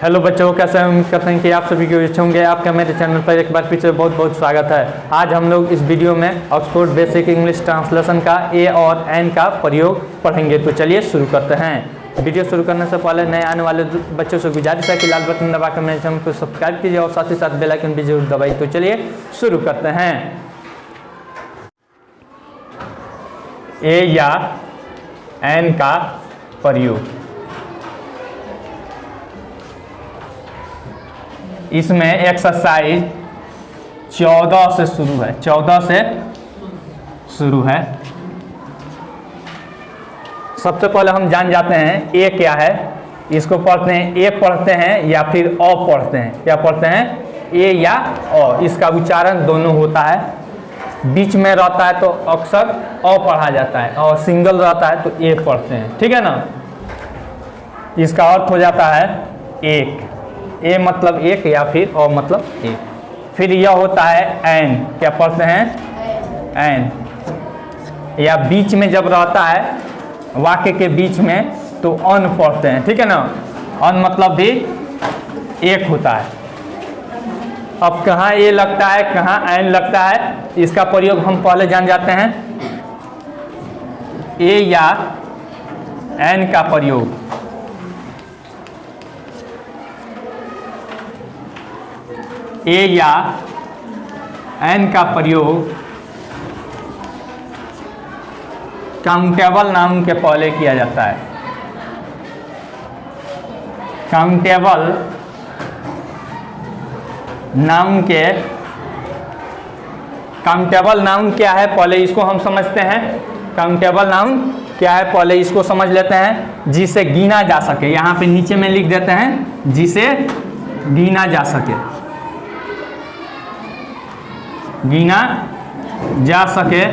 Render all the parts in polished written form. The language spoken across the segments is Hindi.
हेलो बच्चों, कैसे हैं? उम्मीद करते हैं कि आप सभी को अच्छे होंगे। आपका मेरे चैनल पर एक बार फिर से बहुत बहुत स्वागत है। आज हम लोग इस वीडियो में ऑक्सफोर्ड बेसिक इंग्लिश ट्रांसलेशन का ए और एन का प्रयोग पढ़ेंगे। तो चलिए शुरू करते हैं। वीडियो शुरू करने से पहले नए आने वाले बच्चों से गुजारिश है कि लाल बटन दबाकर मेरे चैनल को सब्सक्राइब कीजिए और साथ ही साथ बेल आइकन भी जरूर दबाइए। तो चलिए शुरू करते हैं। ए या एन का प्रयोग। इसमें एक्सरसाइज 14 से शुरू है। 14 से शुरू है। सबसे पहले हम जान जाते हैं ए क्या है। इसको पढ़ते हैं, ए पढ़ते हैं या फिर अ पढ़ते हैं। क्या पढ़ते हैं? ए या अ। इसका उच्चारण दोनों होता है। बीच में रहता है तो अक्सर अ पढ़ा जाता है और सिंगल रहता है तो ए पढ़ते हैं। ठीक है ना। इसका अर्थ हो जाता है एक। ए मतलब एक या फिर अ मतलब एक। फिर यह होता है एन। क्या पढ़ते हैं? एन। या बीच में जब रहता है वाक्य के बीच में तो अन पढ़ते हैं। ठीक है ना। अन मतलब भी एक होता है। अब कहाँ ए लगता है, कहाँ एन लगता है, इसका प्रयोग हम पहले जान जाते हैं। ए या एन का प्रयोग। ए या एन का प्रयोग काउंटेबल नाउन के पहले किया जाता है। काउंटेबल नाउन के काउंटेबल नाउन क्या है पहले इसको हम समझते हैं। काउंटेबल नाउन क्या है पहले इसको समझ लेते हैं। जिसे गिना जा सके, यहाँ पे नीचे में लिख देते हैं, जिसे गिना जा सके। गिना जा सके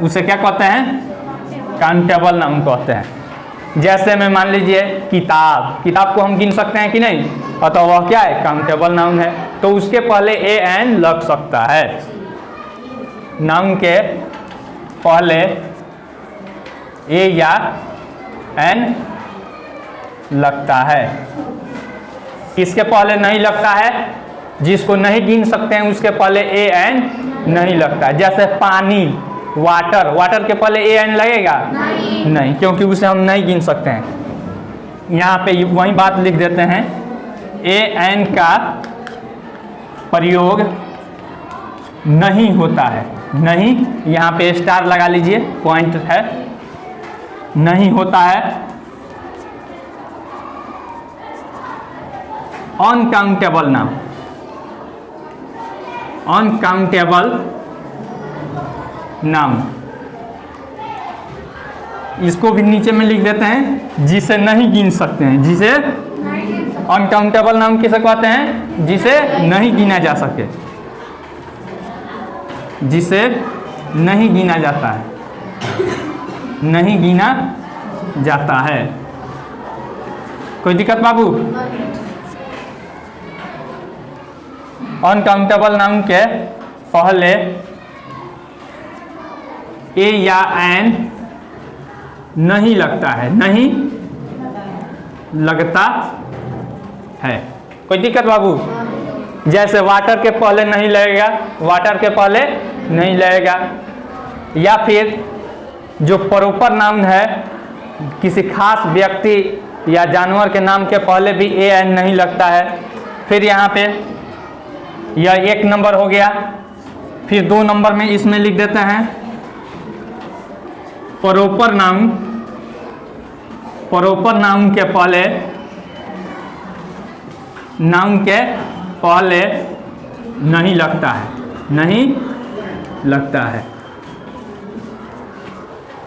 उसे क्या कहते हैं? काउंटेबल नाउन कहते हैं। जैसे में मान लीजिए किताब। किताब को हम गिन सकते हैं कि नहीं? अतः वह क्या है? काउंटेबल नाउन है। तो उसके पहले ए एन लग सकता है। नाउन के पहले ए या एन लगता है। किसके पहले नहीं लगता है? जिसको नहीं गिन सकते हैं उसके पहले ए एन नहीं लगता है। जैसे पानी, वाटर। वाटर के पहले ए एन लगेगा? नहीं, क्योंकि उसे हम नहीं गिन सकते हैं। यहाँ पे वही बात लिख देते हैं। ए एन का प्रयोग नहीं होता है। नहीं, यहाँ पे स्टार लगा लीजिए, पॉइंट है। नहीं होता है। Uncountable noun. Uncountable noun. इसको भी नीचे में लिख देते हैं, जिसे नहीं गिन सकते हैं। जिसे अनकाउंटेबल नाउन किसे कहते हैं? जिसे नहीं गिना जा सके, जिसे नहीं गिना जाता है, नहीं गिना जाता है। कोई दिक्कत बाबू? अनकाउंटेबल नाउन के पहले ए या एन नहीं लगता है। नहीं लगता है। कोई दिक्कत बाबू? जैसे वाटर के पहले नहीं लगेगा, वाटर के पहले नहीं लगेगा। या फिर जो प्रॉपर नाउन है, किसी खास व्यक्ति या जानवर के नाम के पहले भी ए एन नहीं लगता है। फिर यहाँ पे यह एक नंबर हो गया। फिर 2 नंबर में इसमें लिख देते हैं प्रॉपर नाउन। प्रॉपर नाउन के पहले, नाउन के पहले नहीं लगता है। नहीं लगता है।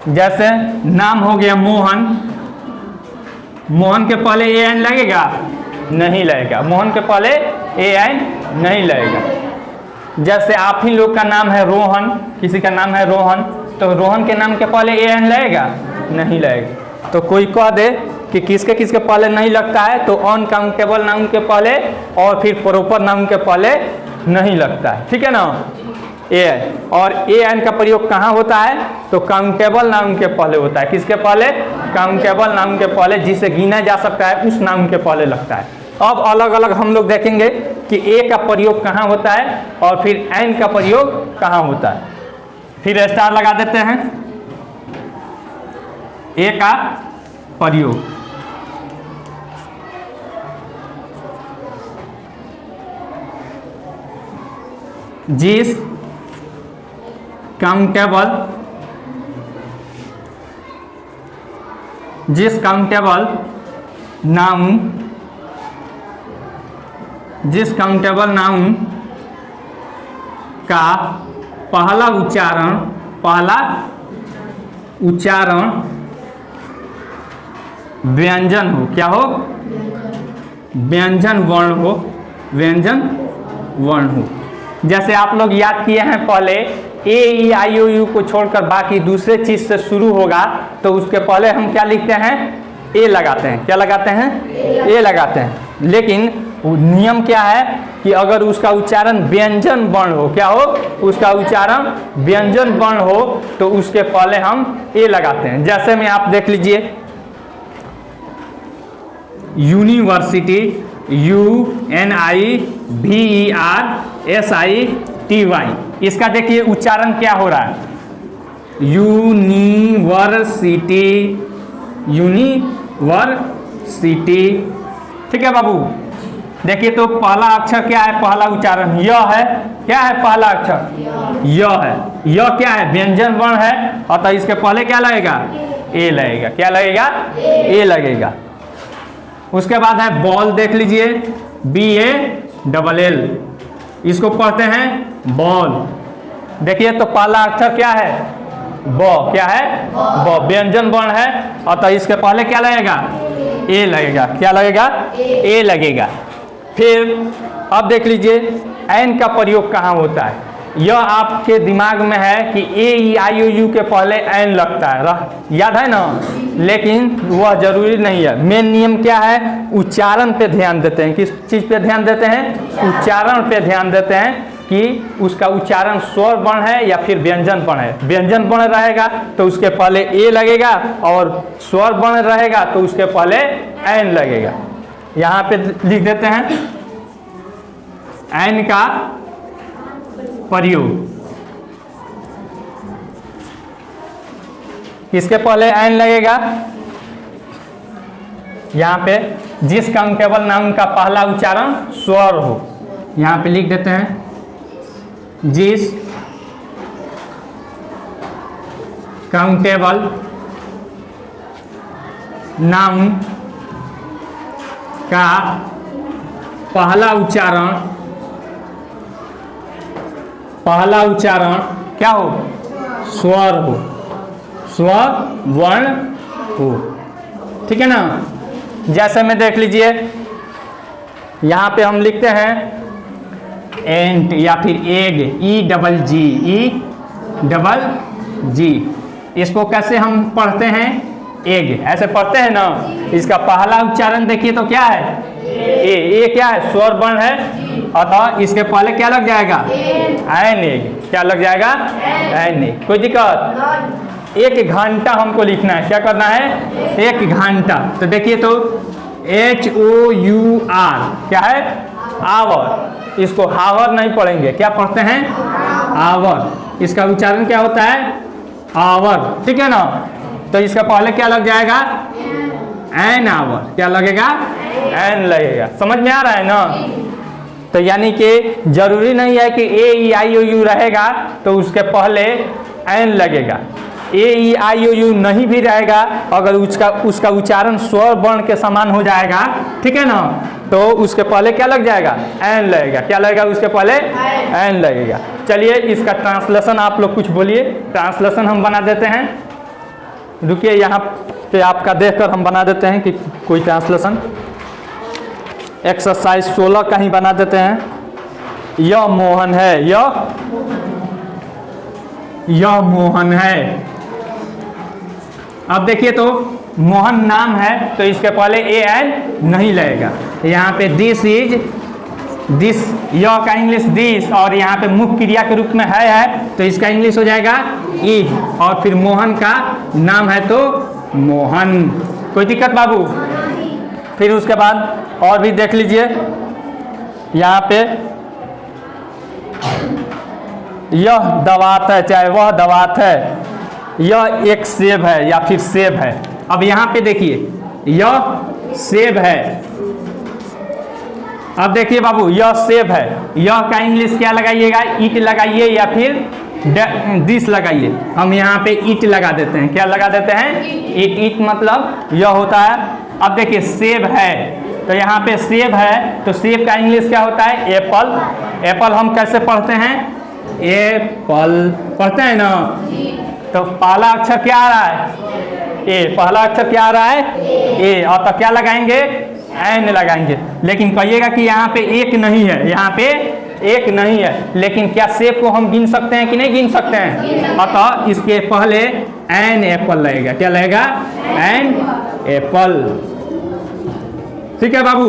जैसे नाम हो गया मोहन। मोहन के पहले ए एन लगेगा? नहीं लगेगा। मोहन के पहले ए एन नहीं लगेगा। जैसे आप ही लोग का नाम है रोहन, किसी का नाम है रोहन, तो रोहन के नाम के पहले ए एन लगेगा? नहीं लगेगा। तो कोई कह दे कि किसके किसके पहले नहीं लगता है, तो अनकाउंटेबल नाउन के पहले और फिर प्रॉपर नाउन के पहले नहीं लगता है। ठीक है ना। ए और ए एन का प्रयोग कहाँ होता है? तो काउंटेबल नाउन के पहले होता है। किसके पहले? काउंटेबल नाउन के पहले, जिसे गिना जा सकता है उस नाउन के पहले लगता है। अब अलग अलग हम लोग देखेंगे कि ए का प्रयोग कहाँ होता है और फिर एन का प्रयोग कहाँ होता है। फिर स्टार लगा देते हैं। ए का प्रयोग, जिस काउंटेबल नाउन का पहला उच्चारण व्यंजन हो, क्या हो? व्यंजन वर्ण हो। जैसे आप लोग याद किए हैं पहले ए ई आई ओ यू को छोड़कर बाकी दूसरे चीज से शुरू होगा तो उसके पहले हम क्या लिखते हैं? ए लगाते हैं। क्या लगाते हैं? ए लगाते हैं। लेकिन नियम क्या है कि अगर उसका उच्चारण व्यंजन वर्ण हो, क्या हो? उसका उच्चारण व्यंजन वर्ण हो तो उसके पहले हम ए लगाते हैं। जैसे में आप देख लीजिए यूनिवर्सिटी, UNIVERSITY, इसका देखिए उच्चारण क्या हो रहा है? यूनिवर्सिटी। ठीक है बाबू, देखिए तो पहला अक्षर क्या है? पहला उच्चारण य है। क्या है पहला अक्षर? य है। य क्या है? व्यंजन वर्ण है, अतः इसके पहले क्या लगेगा? ए लगेगा। क्या लगेगा? ए लगेगा। उसके बाद है बॉल, देख लीजिए BALL, इसको पढ़ते हैं बॉल। देखिए तो पहला अक्षर क्या है? ब। क्या है? ब। व्यंजन वर्ण है, अतः इसके पहले क्या लगेगा? ए लगेगा। क्या लगेगा? ए लगेगा। फिर अब देख लीजिए एन का प्रयोग कहाँ होता है। यह आपके दिमाग में है कि ए ई आई ओ यू के पहले एन लगता है, याद है ना? लेकिन वह जरूरी नहीं है। मेन नियम क्या है? उच्चारण पे ध्यान देते हैं। किस चीज पे ध्यान देते हैं? उच्चारण पे ध्यान देते हैं कि उसका उच्चारण स्वर वर्ण है या फिर व्यंजन वर्ण है। व्यंजन वर्ण रहेगा तो उसके पहले ए लगेगा और स्वर वर्ण रहेगा तो उसके पहले एन लगेगा। यहाँ पे लिख देते हैं एन का प्रयोग। किसके पहले एन लगेगा? यहाँ पे जिस काउंटेबल नाउन का पहला उच्चारण स्वर हो। यहाँ पे लिख देते हैं जिस काउंटेबल नाउन का पहला उच्चारण क्या हो? स्वर हो, स्वर वर्ण हो। ठीक है ना? जैसे में देख लीजिए यहाँ पे हम लिखते हैं एंट या फिर एग, EGG। इसको कैसे हम पढ़ते हैं? एग ऐसे पढ़ते हैं ना। इसका पहला उच्चारण देखिए तो क्या है? ए क्या है? स्वर वर्ण है, अतः इसके पहले क्या लग जाएगा? An egg. क्या लग जाएगा? An egg. कोई दिक्कत? 1 घंटा हमको लिखना है। क्या करना है? 1 घंटा। तो देखिए तो HOUR क्या है? आवर। इसको हावर नहीं पढ़ेंगे, क्या पढ़ते हैं? आवर। इसका उच्चारण क्या होता है? आवर। ठीक है ना? तो इसका पहले क्या लग जाएगा? An hour. क्या लगेगा? एन लगेगा। समझ में आ रहा है ना? तो यानी कि जरूरी नहीं है कि ए ई आई ओ यू रहेगा तो उसके पहले एन लगेगा। ए ई आई ओ यू नहीं भी रहेगा, अगर उसका उच्चारण स्वर वर्ण के समान हो जाएगा, ठीक है ना, तो उसके पहले क्या लग जाएगा? एन लगेगा। क्या लगेगा? उसके पहले एन लगेगा। चलिए इसका ट्रांसलेशन आप लोग कुछ बोलिए। ट्रांसलेशन हम बना देते हैं। रुकिए यहाँ पे आपका देखकर हम बना देते हैं कि कोई ट्रांसलेशन। एक्सरसाइज 16 का ही बना देते हैं। यह मोहन है, यह मोहन है। अब देखिए तो मोहन नाम है तो इसके पहले ए एन नहीं लगेगा। यहाँ पे दिस इज, दिस, यह का इंग्लिश दिस, और यहाँ पे मुख्य क्रिया के रूप में है तो इसका इंग्लिश हो जाएगा इज, और फिर मोहन का नाम है तो मोहन। कोई दिक्कत बाबू? फिर उसके बाद और भी देख लीजिए, यहाँ पे यह दवात है, चाहे वह दवात है, यह एक सेब है या फिर सेब है। अब यहाँ पे देखिए यह सेब है, अब देखिए बाबू यह सेब है, यह का इंग्लिश क्या लगाइएगा, ईट लगाइए या फिर दिस लगाइए। हम यहाँ पे ईट लगा देते हैं, क्या लगा देते हैं, ईट। ईट मतलब यह होता है। अब देखिए सेब है, तो यहाँ पे सेब है, तो सेब का इंग्लिश क्या होता है, एप्पल। एप्पल हम कैसे पढ़ते हैं, एप्पल पढ़ते हैं ना। तो पहला अक्षर क्या आ रहा है, ए। पहला अक्षर क्या आ रहा है, ए। और तो क्या लगाएंगे, एन लगाएंगे। लेकिन कहिएगा कि यहाँ पे एक नहीं है, यहाँ पे एक नहीं है, लेकिन क्या सेब को हम गिन सकते हैं कि नहीं गिन सकते हैं। अतः इसके पहले एन एप्पल लगेगा, क्या लगेगा, एन एप्पल। ठीक है बाबू।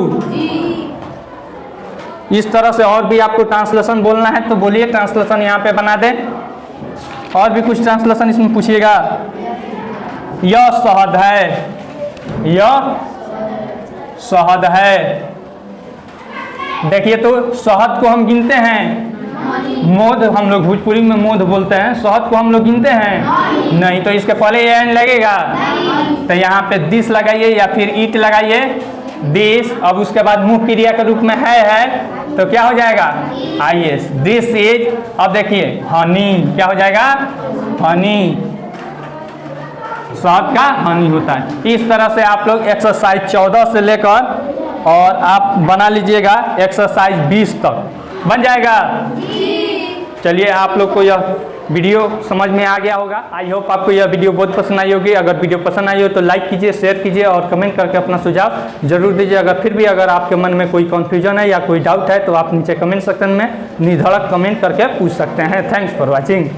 इस तरह से और भी आपको ट्रांसलेशन बोलना है तो बोलिए, ट्रांसलेशन यहाँ पे बना दें। और भी कुछ ट्रांसलेशन इसमें पूछिएगा। यह शहद है, यह शहद है। देखिए तो शहद को हम गिनते हैं, मोद, हम लोग भोजपुरी में मोद बोलते हैं, शहद को हम लोग गिनते हैं नहीं। तो इसके पहले एन लगेगा, तो यहाँ पे दिस लगाइए या फिर ईट लगाइए, दिस। अब उसके बाद मुख्य क्रिया के रूप में है, तो क्या हो जाएगा, आइए दिस इज। अब देखिए हनी, क्या हो जाएगा, हनी। शहद का हनी होता है। इस तरह से आप लोग एक्सरसाइज 14 से लेकर और आप बना लीजिएगा एक्सरसाइज 20 तक बन जाएगा। चलिए आप लोग को यह वीडियो समझ में आ गया होगा। आई होप आपको यह वीडियो बहुत पसंद आई होगी। अगर वीडियो पसंद आई हो तो लाइक कीजिए, शेयर कीजिए और कमेंट करके अपना सुझाव जरूर दीजिए। अगर फिर भी अगर आपके मन में कोई कन्फ्यूजन है या कोई डाउट है तो आप नीचे कमेंट सेक्शन में निधड़क कमेंट करके पूछ सकते हैं। Thanks for watching.